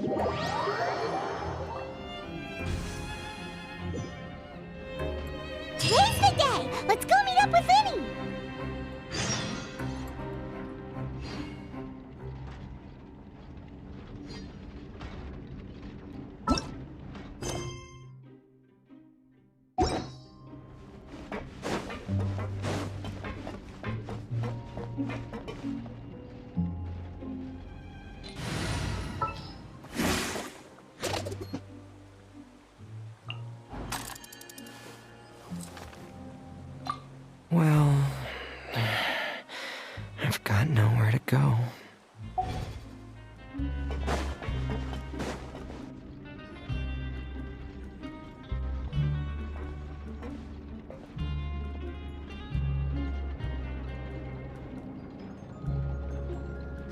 Today's the day! Let's go meet up with Lyney! Well, I've got nowhere to go.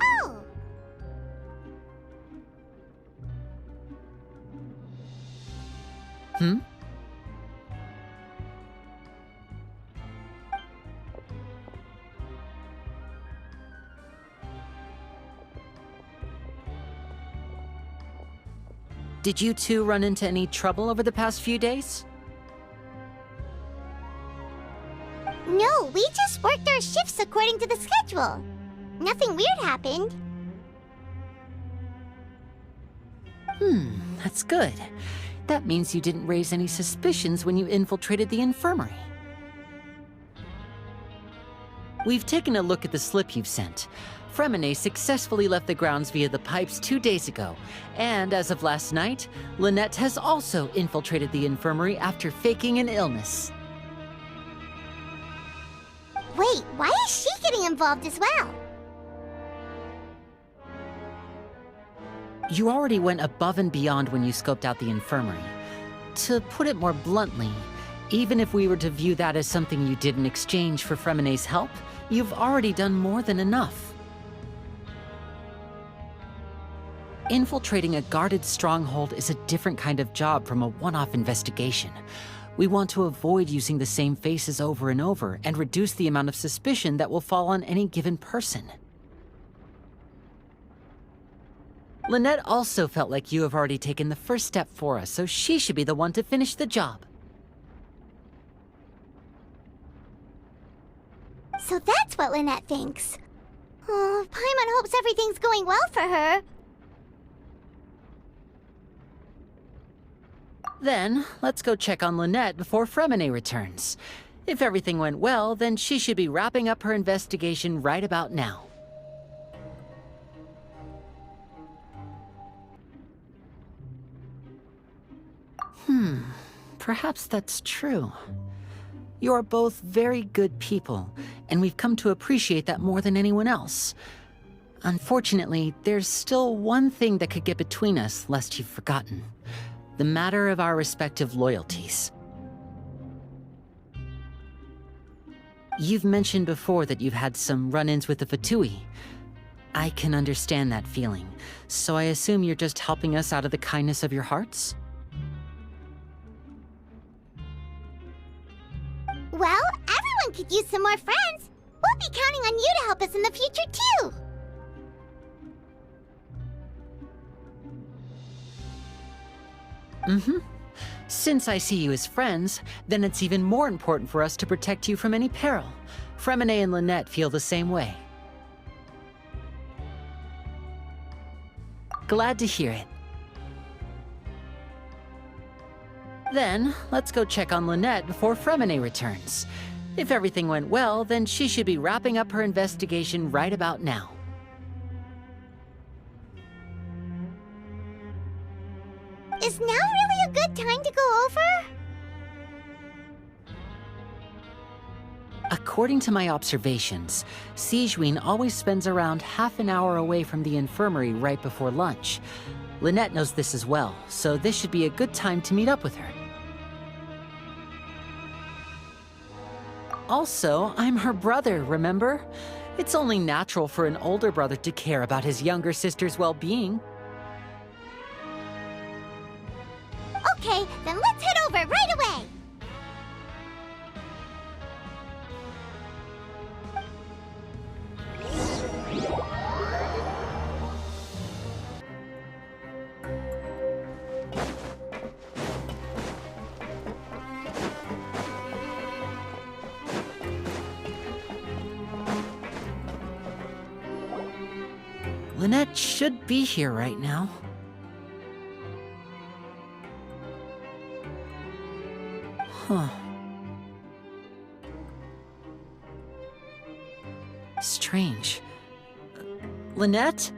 Oh! Hmm? Did you two run into any trouble over the past few days? No, we just worked our shifts according to the schedule. Nothing weird happened. That's good. That means you didn't raise any suspicions when you infiltrated the infirmary. We've taken a look at the slip you've sent. Fremine successfully left the grounds via the pipes 2 days ago, and as of last night, Lynette has also infiltrated the infirmary after faking an illness. Wait, why is she getting involved as well? You already went above and beyond when you scoped out the infirmary. To put it more bluntly, even if we were to view that as something you did in exchange for Fremine's help, you've already done more than enough. Infiltrating a guarded stronghold is a different kind of job from a one-off investigation. We want to avoid using the same faces over and over and reduce the amount of suspicion that will fall on any given person. Lynette also felt like you have already taken the first step for us, so she should be the one to finish the job. So that's what Lynette thinks. Oh, Paimon hopes everything's going well for her. Then, let's go check on Lynette before Fremine returns. If everything went well, then she should be wrapping up her investigation right about now. Perhaps that's true. You are both very good people, and we've come to appreciate that more than anyone else. Unfortunately, there's still one thing that could get between us, lest you've forgotten. The matter of our respective loyalties. You've mentioned before that you've had some run-ins with the Fatui. I can understand that feeling, so I assume you're just helping us out of the kindness of your hearts? Well, everyone could use some more friends. We'll be counting on you to help us in the future, too. Since I see you as friends, then it's even more important for us to protect you from any peril. Fremine and Lynette feel the same way. Glad to hear it. Then, let's go check on Lynette before Fremine returns. If everything went well, then she should be wrapping up her investigation right about now. Is now really a good time to go over? According to my observations, Sigewinne always spends around half an hour away from the infirmary right before lunch. Lynette knows this as well, so this should be a good time to meet up with her. Also, I'm her brother, remember? It's only natural for an older brother to care about his younger sister's well-being. Okay, then let's head over right away! Lynette should be here right now. Huh. Strange. Lynette?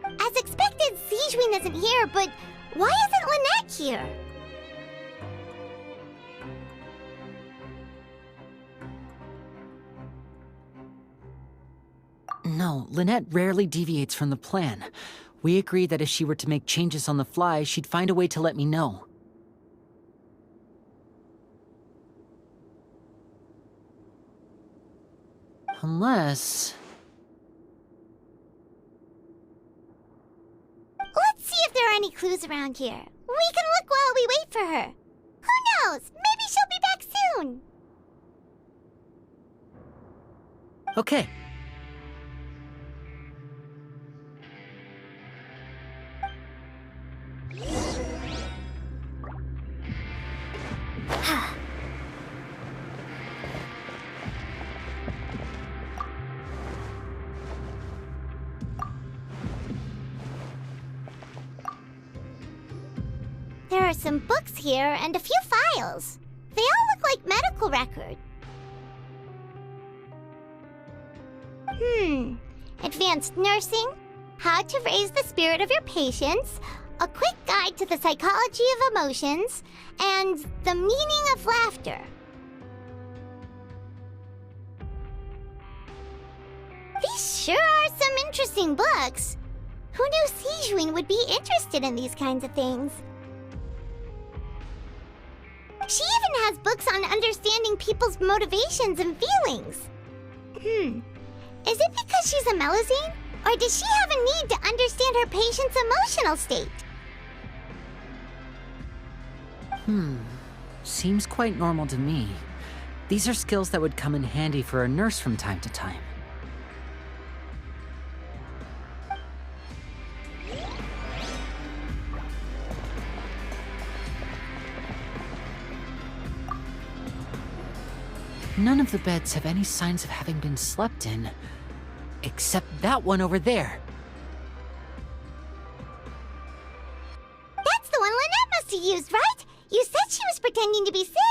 As expected, Sigewinne isn't here, but why isn't Lynette here? No, Lynette rarely deviates from the plan. We agreed that if she were to make changes on the fly, she'd find a way to let me know. Unless... Let's see if there are any clues around here. We can look while we wait for her. Who knows? Maybe she'll be back soon. Okay. There are some books here and a few files. They all look like medical records. Advanced nursing, how to raise the spirit of your patients, a quick guide to the psychology of emotions, and the meaning of laughter. These sure are some interesting books. Who knew Sigewinne would be interested in these kinds of things? She even has books on understanding people's motivations and feelings. Is it because she's a Melusine? Or does she have a need to understand her patient's emotional state? Seems quite normal to me. These are skills that would come in handy for a nurse from time to time. None of the beds have any signs of having been slept in, except that one over there. That's the one Lynette must have used, right? You said she was pretending to be sick.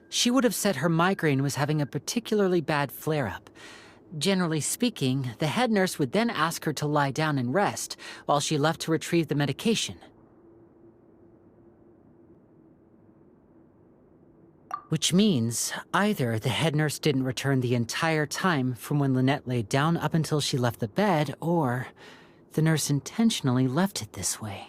She would have said her migraine was having a particularly bad flare-up. Generally speaking, the head nurse would then ask her to lie down and rest, while she left to retrieve the medication. Which means either the head nurse didn't return the entire time from when Lynette laid down up until she left the bed, or the nurse intentionally left it this way.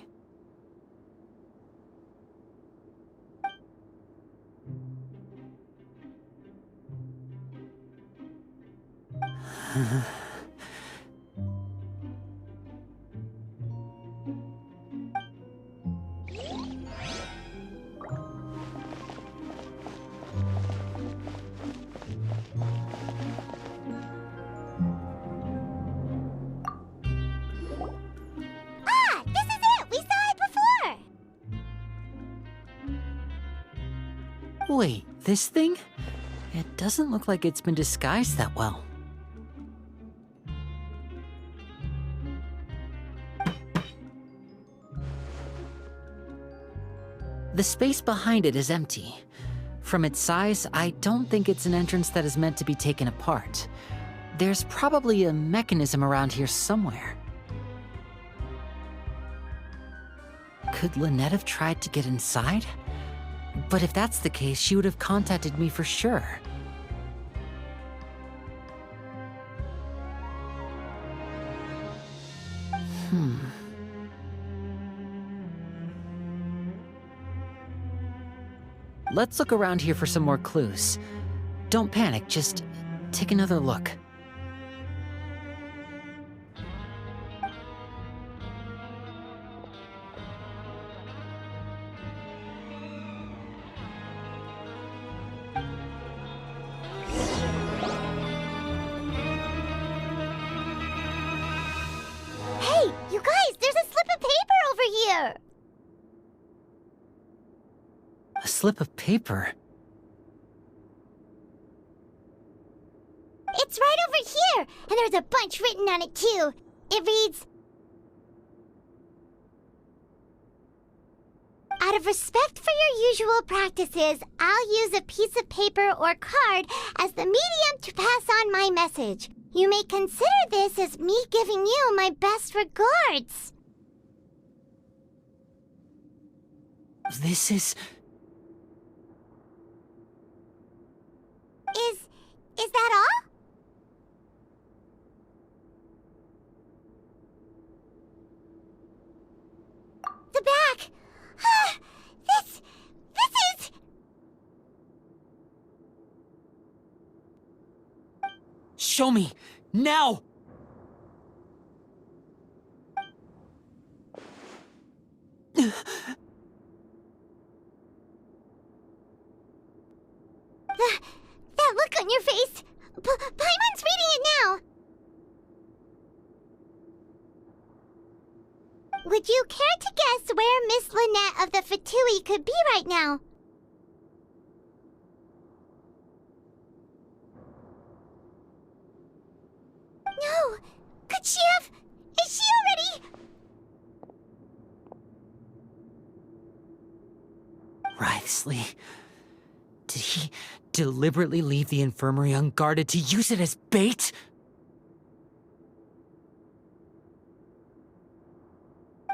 Wait, this thing? It doesn't look like it's been disguised that well. The space behind it is empty. From its size, I don't think it's an entrance that is meant to be taken apart. There's probably a mechanism around here somewhere. Could Lynette have tried to get inside? But if that's the case, she would have contacted me for sure. Let's look around here for some more clues. Don't panic, just take another look. Hey, you guys, there's a slip of paper over here! A slip of paper. It's right over here, and there's a bunch written on it too. It reads, "Out of respect for your usual practices, I'll use a piece of paper or card as the medium to pass on my message. You may consider this as me giving you my best regards." This is... Is that all? The back. This is... Show me! Now! That look on your face. Paimon's reading it now. Would you care to guess where Miss Lynette of the Fatui could be right now? No! Could she have... Is she already... Wriothesley. Did he deliberately leave the infirmary unguarded to use it as bait?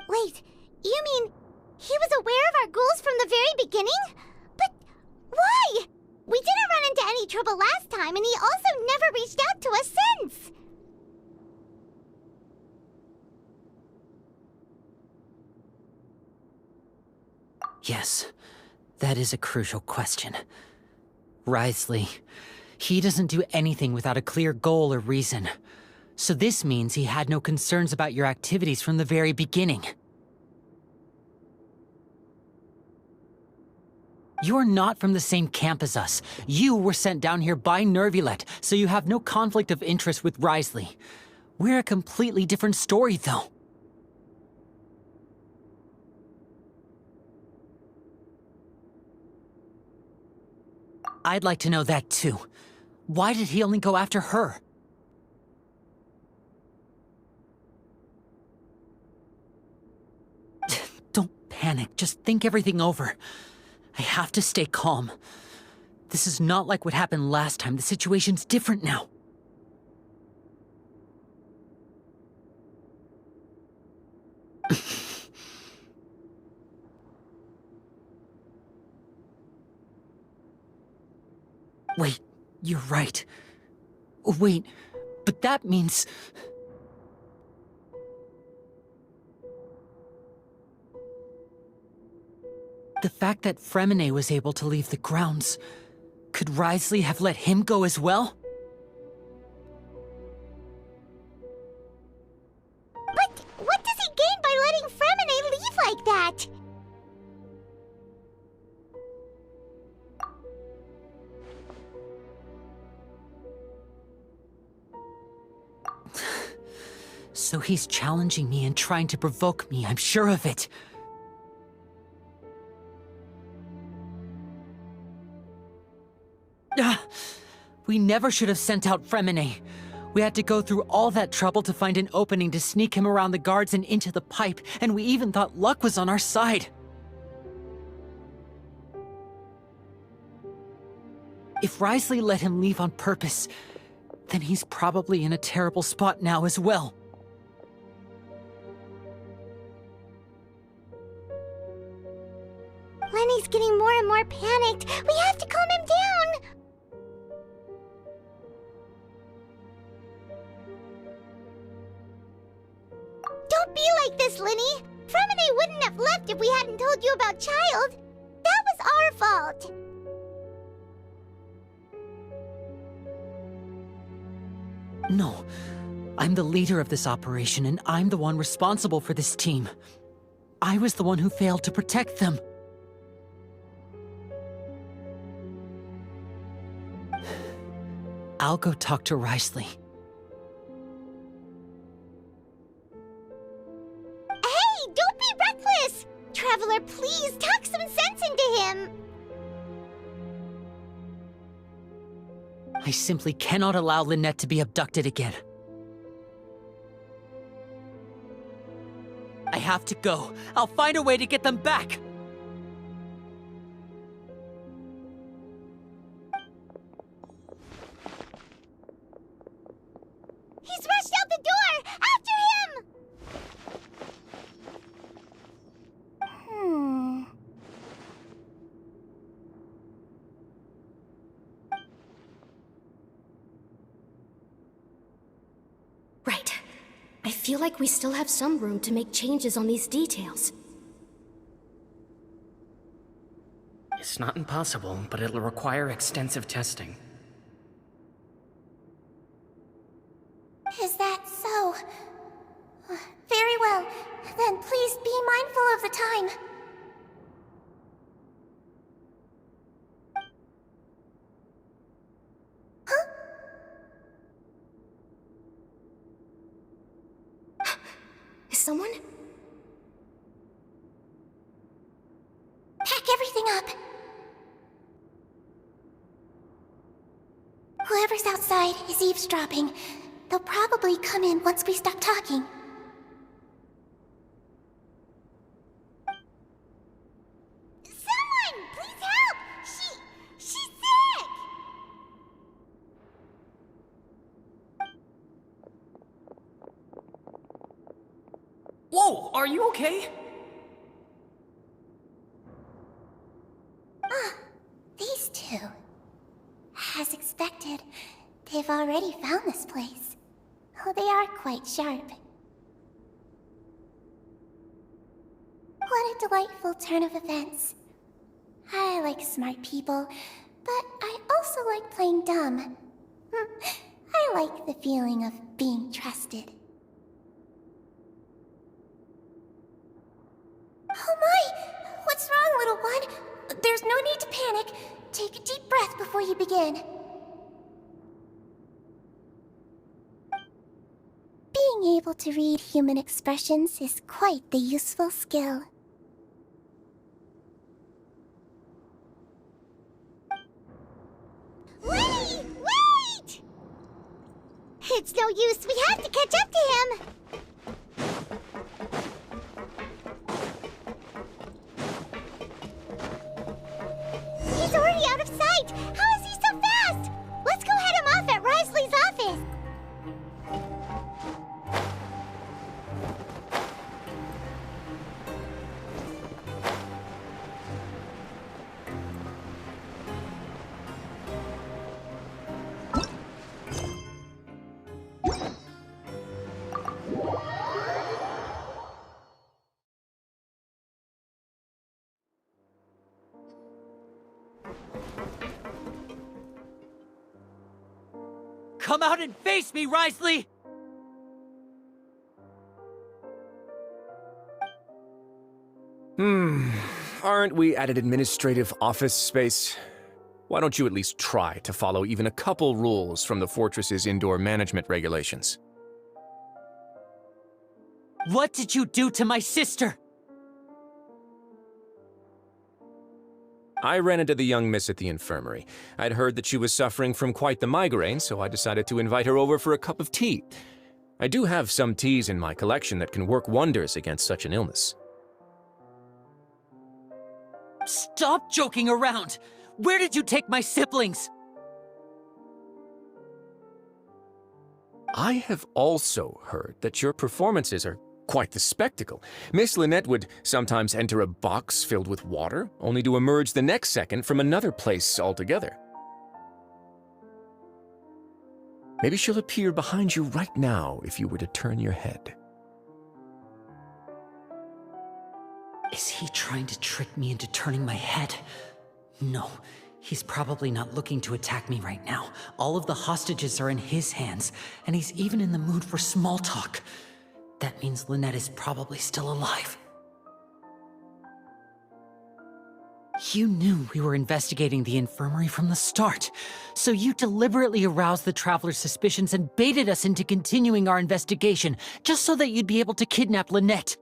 Wait, you mean he was aware of our goals from the very beginning? But why? We didn't run into any trouble last time, and he also never reached out to us since. Yes, that is a crucial question. Wriothesley, he doesn't do anything without a clear goal or reason. So this means he had no concerns about your activities from the very beginning. You're not from the same camp as us. You were sent down here by neuvillette, so you have no conflict of interest with Wriothesley. We're a completely different story, though. I'd like to know that too. Why did he only go after her? Don't panic, just think everything over. I have to stay calm. This is not like what happened last time. The situation's different now. Wait, you're right. Wait, but that means... The fact that Fremine was able to leave the grounds, could Wriothesley have let him go as well? But what does he gain by letting Fremine leave like that? So he's challenging me and trying to provoke me, I'm sure of it. We never should have sent out Fremine. We had to go through all that trouble to find an opening to sneak him around the guards and into the pipe, and we even thought luck was on our side. If Wriothesley let him leave on purpose, then he's probably in a terrible spot now as well. Lenny's getting more and more panicked. We have to calm him down. Don't be like this, Lyney. Fremine wouldn't have left if we hadn't told you about Childe. That was our fault. No, I'm the leader of this operation, and I'm the one responsible for this team. I was the one who failed to protect them. I'll go talk to Wriothesley. Hey, don't be reckless! Traveler, please talk some sense into him. I simply cannot allow Lynette to be abducted again. I have to go. I'll find a way to get them back! He's rushed out the door! After him! Right. I feel like we still have some room to make changes on these details. It's not impossible, but it'll require extensive testing. Is that so? Very well. Then please be mindful of the time. Huh? Is someone? Pack everything up. Whoever's outside is eavesdropping. They'll probably come in once we stop talking. Someone! Please help! She's sick! Whoa, are you okay? These two. As expected, they've already found this place. Oh, they are quite sharp. What a delightful turn of events. I like smart people, but I also like playing dumb. I like the feeling of being trusted. Oh my! What's wrong, little one? There's no need to panic. Take a deep breath before you begin. Being able to read human expressions is quite the useful skill. Lyney! Wait! It's no use. We have to catch up to him. He's already out of sight! How is he so fast? Let's go head him off at Wriothesley's office! Come out and face me, Wriothesley! Aren't we at an administrative office space? Why don't you at least try to follow even a couple rules from the fortress's indoor management regulations? What did you do to my sister? I ran into the young miss at the infirmary. I'd heard that she was suffering from quite the migraine, so I decided to invite her over for a cup of tea. I do have some teas in my collection that can work wonders against such an illness. Stop joking around! Where did you take my siblings? I have also heard that your performances are quite the spectacle. Miss Lynette would sometimes enter a box filled with water, only to emerge the next second from another place altogether. Maybe she'll appear behind you right now if you were to turn your head. Is he trying to trick me into turning my head? No, he's probably not looking to attack me right now. All of the hostages are in his hands, and he's even in the mood for small talk. That means Lynette is probably still alive. You knew we were investigating the infirmary from the start, so you deliberately aroused the Traveler's suspicions and baited us into continuing our investigation, just so that you'd be able to kidnap Lynette.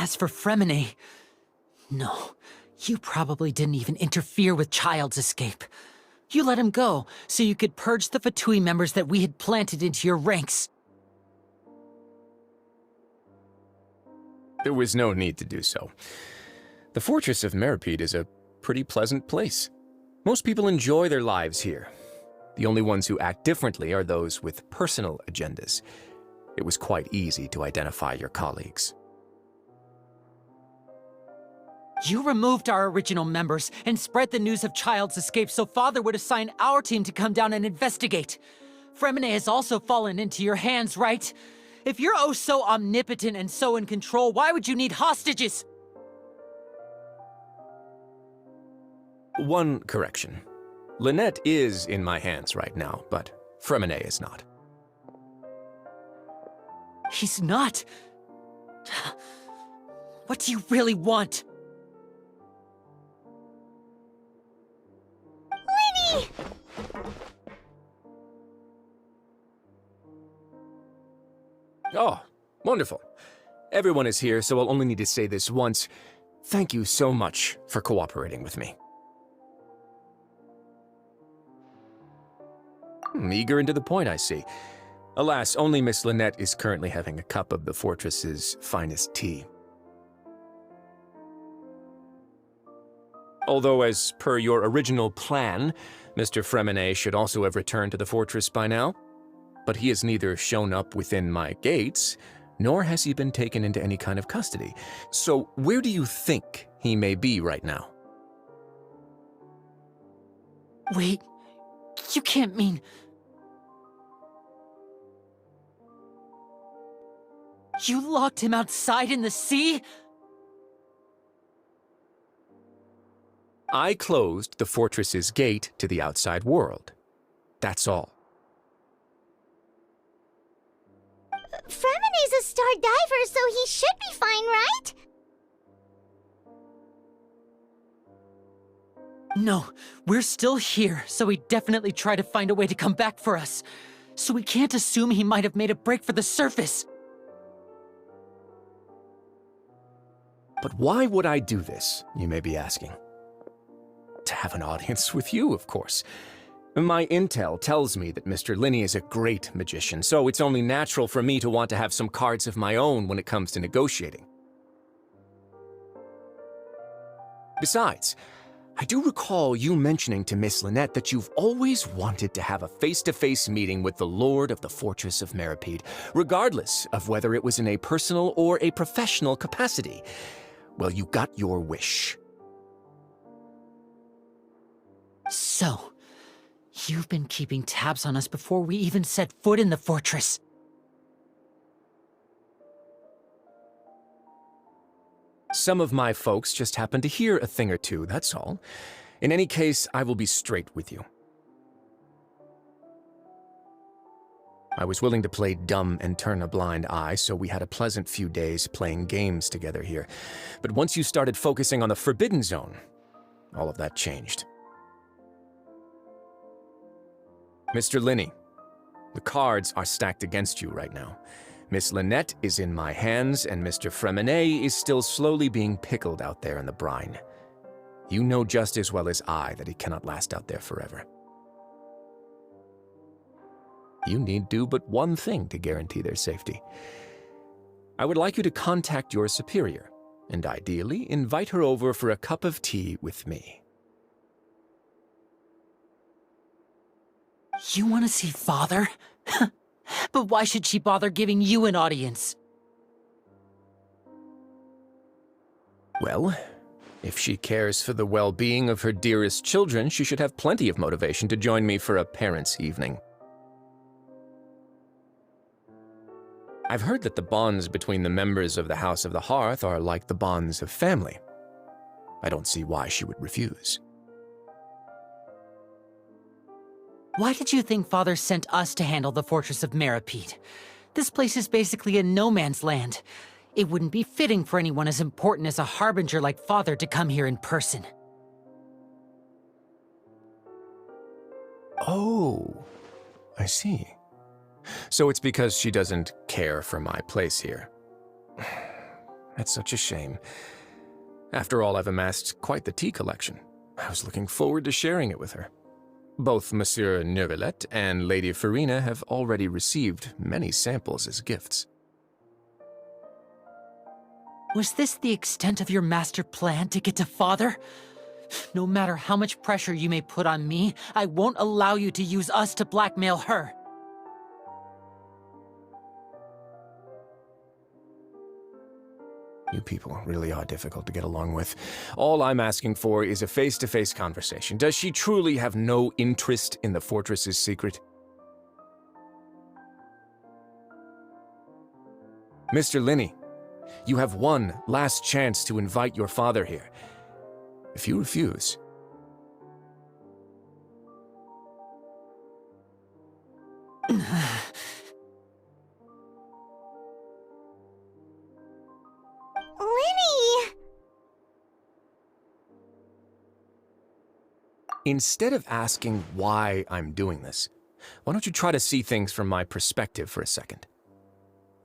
As for Fremine, no, you probably didn't even interfere with Childe's escape. You let him go so you could purge the Fatui members that we had planted into your ranks. There was no need to do so. The fortress of Meripede is a pretty pleasant place. Most people enjoy their lives here. The only ones who act differently are those with personal agendas. It was quite easy to identify your colleagues. You removed our original members and spread the news of Childe's escape so Father would assign our team to come down and investigate. Fremine has also fallen into your hands, right? If you're oh so omnipotent and so in control, why would you need hostages? One correction. Lynette is in my hands right now, but Fremine is not. He's not. What do you really want? Lyney! Oh, wonderful. Everyone is here, so I'll only need to say this once. Thank you so much for cooperating with me. Eager and to the point, I see. Alas, only Miss Lynette is currently having a cup of the fortress's finest tea. Although, as per your original plan, Mr. Fremine should also have returned to the fortress by now. But he has neither shown up within my gates, nor has he been taken into any kind of custody. So where do you think he may be right now? Wait, you can't mean... You locked him outside in the sea? I closed the fortress's gate to the outside world. That's all. Fremine's a star diver, so he should be fine, right? No, we're still here, so he definitely tried to find a way to come back for us. So we can't assume he might have made a break for the surface. But why would I do this, you may be asking? To have an audience with you, of course. My intel tells me that Mr. Lyney is a great magician, so it's only natural for me to want to have some cards of my own when it comes to negotiating. Besides, I do recall you mentioning to Miss Lynette that you've always wanted to have a face-to-face meeting with the Lord of the Fortress of Meripede, regardless of whether it was in a personal or a professional capacity. Well, you got your wish. So, you've been keeping tabs on us before we even set foot in the fortress. Some of my folks just happened to hear a thing or two, that's all. In any case, I will be straight with you. I was willing to play dumb and turn a blind eye, so we had a pleasant few days playing games together here. But once you started focusing on the Forbidden Zone, all of that changed. Mr. Lyney, the cards are stacked against you right now. Miss Lynette is in my hands, and Mr. Fremine is still slowly being pickled out there in the brine. You know just as well as I that he cannot last out there forever. You need do but one thing to guarantee their safety. I would like you to contact your superior, and ideally invite her over for a cup of tea with me. You want to see Father? But why should she bother giving you an audience? Well, if she cares for the well-being of her dearest children, she should have plenty of motivation to join me for a parents' evening. I've heard that the bonds between the members of the House of the Hearth are like the bonds of family. I don't see why she would refuse. Why did you think Father sent us to handle the Fortress of Meripede? This place is basically a no-man's land. It wouldn't be fitting for anyone as important as a harbinger like Father to come here in person. Oh, I see. So it's because she doesn't care for my place here. That's such a shame. After all, I've amassed quite the tea collection. I was looking forward to sharing it with her. Both Monsieur Neuvillette and Lady Farina have already received many samples as gifts. Was this the extent of your master plan to get to Father? No matter how much pressure you may put on me, I won't allow you to use us to blackmail her. You people really are difficult to get along with. All I'm asking for is a face-to-face conversation. Does she truly have no interest in the fortress's secret? Mr. Lyney, you have one last chance to invite your father here. If you refuse... Lyney! Instead of asking why I'm doing this, why don't you try to see things from my perspective for a second?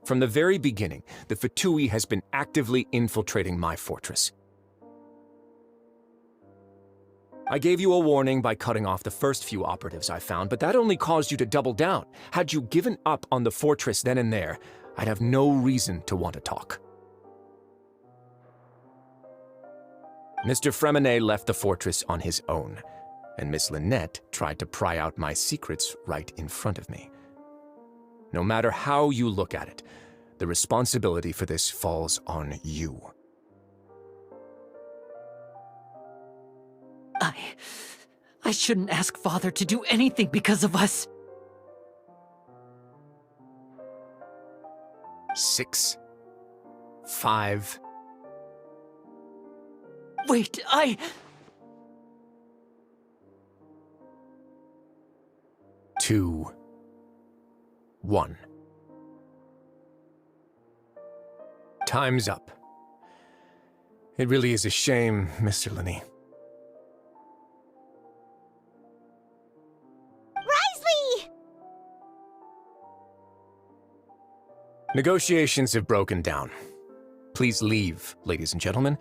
From the very beginning, the Fatui has been actively infiltrating my fortress. I gave you a warning by cutting off the first few operatives I found, but that only caused you to double down. Had you given up on the fortress then and there, I'd have no reason to want to talk. Mr. Fremenet left the fortress on his own, and Miss Lynette tried to pry out my secrets right in front of me. No matter how you look at it, the responsibility for this falls on you. I shouldn't ask Father to do anything because of us. 6, 5... Wait, 2, 1. Time's up. It really is a shame, Mr. Lyney. Wriothesley! Negotiations have broken down. Please leave, ladies and gentlemen.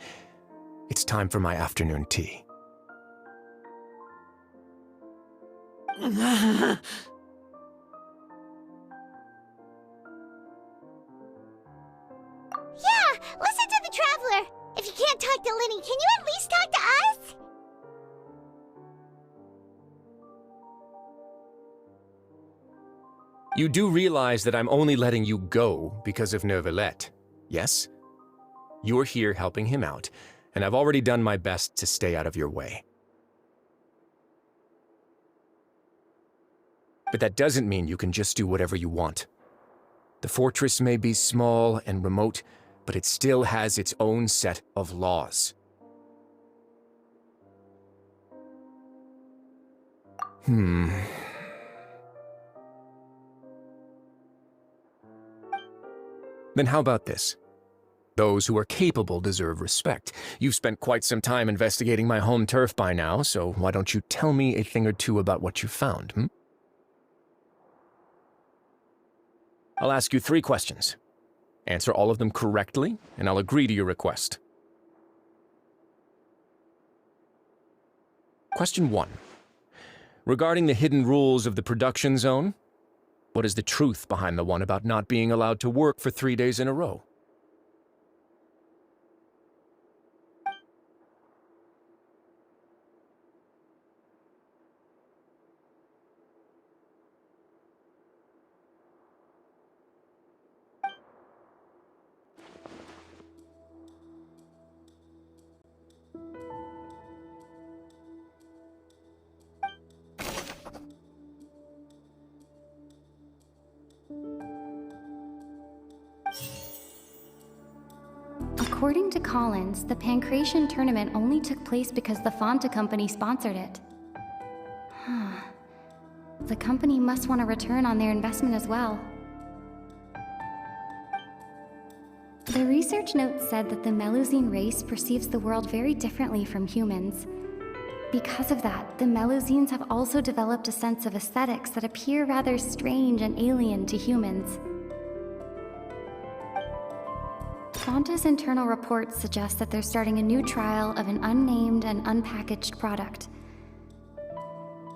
It's time for my afternoon tea. Yeah, listen to the Traveler! If you can't talk to Lyney, can you at least talk to us? You do realize that I'm only letting you go because of Neuvillette, yes? You're here helping him out, and I've already done my best to stay out of your way. But that doesn't mean you can just do whatever you want. The fortress may be small and remote, but it still has its own set of laws. Then how about this? Those who are capable deserve respect. You've spent quite some time investigating my home turf by now, so why don't you tell me a thing or two about what you found, I'll ask you 3 questions. Answer all of them correctly, and I'll agree to your request. Question 1. Regarding the hidden rules of the production zone, what is the truth behind the one about not being allowed to work for 3 days in a row? According to Collins, the Pancration tournament only took place because the Fonta company sponsored it. The company must want a return on their investment as well. The research note said that the Melusine race perceives the world very differently from humans. Because of that, the Melusines have also developed a sense of aesthetics that appear rather strange and alien to humans. Fonta's internal reports suggest that they're starting a new trial of an unnamed and unpackaged product.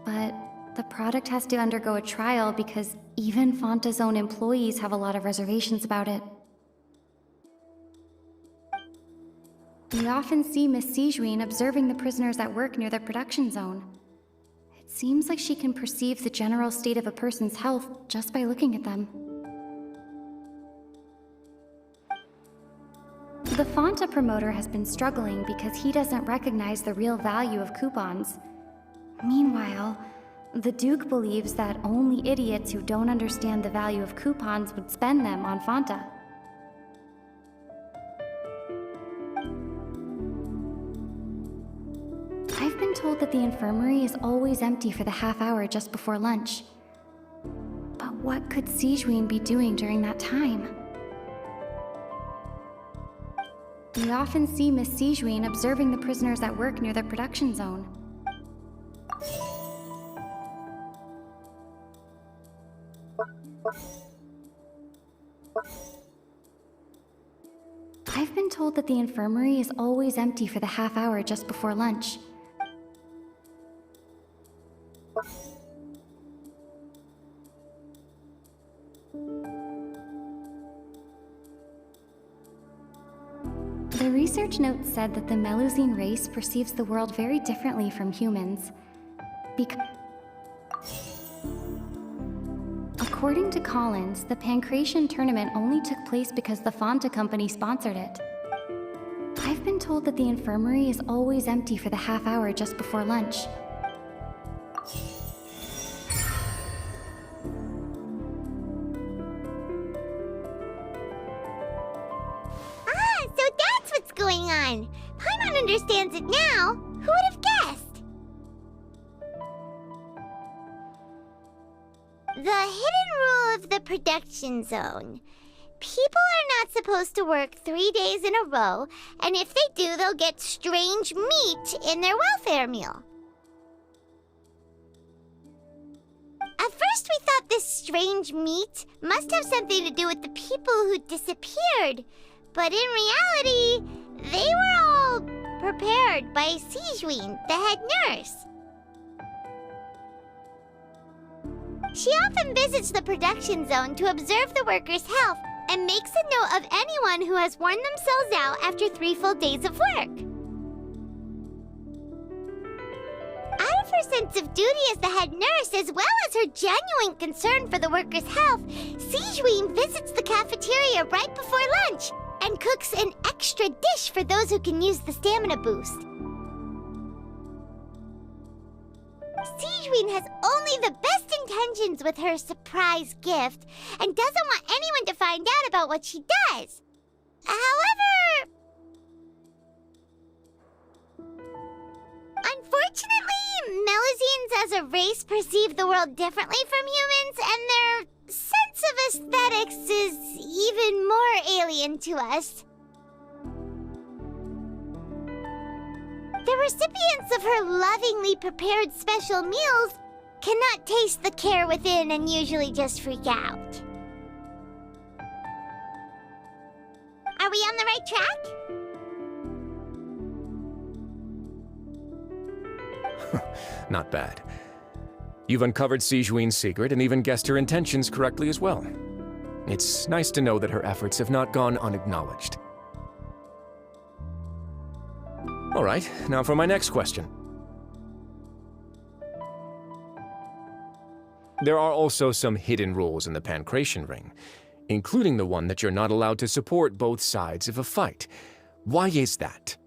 But the product has to undergo a trial because even Fonta's own employees have a lot of reservations about it. We often see Miss Sigewinne observing the prisoners at work near the production zone. It seems like she can perceive the general state of a person's health just by looking at them. The Fonta promoter has been struggling because he doesn't recognize the real value of coupons. Meanwhile, the Duke believes that only idiots who don't understand the value of coupons would spend them on Fonta. I've been told that the infirmary is always empty for the half hour just before lunch. But what could Sigewinne be doing during that time? We often see Miss Sigewinne observing the prisoners at work near the production zone. I've been told that the infirmary is always empty for the half hour just before lunch. The research notes said that the Melusine race perceives the world very differently from humans. According to Collins, the Pancration tournament only took place because the Fonta company sponsored it. I've been told that the infirmary is always empty for the half hour just before lunch. So that's what's going on. Paimon understands it now. Who would have guessed? The hidden rule of the production zone. People are not supposed to work 3 days in a row, and if they do, they'll get strange meat in their welfare meal. At first we thought this strange meat must have something to do with the people who disappeared. But in reality, they were all prepared by Sigewinne, the head nurse. She often visits the production zone to observe the workers' health and makes a note of anyone who has worn themselves out after 3 full days of work. Out of her sense of duty as the head nurse, as well as her genuine concern for the workers' health, Sigewinne visits the cafeteria right before lunch and cooks an extra dish for those who can use the stamina boost. Sigewinne has only the best intentions with her surprise gift and doesn't want anyone to find out about what she does. However, unfortunately, Melusines as a race perceive the world differently from humans, and their sense of aesthetics is even more alien to us. The recipients of her lovingly prepared special meals cannot taste the care within and usually just freak out. Are we on the right track? Not bad. You've uncovered Sigewinne's secret and even guessed her intentions correctly as well. It's nice to know that her efforts have not gone unacknowledged. All right, now for my next question. There are also some hidden rules in the Pancration ring, including the one that you're not allowed to support both sides of a fight. Why is that?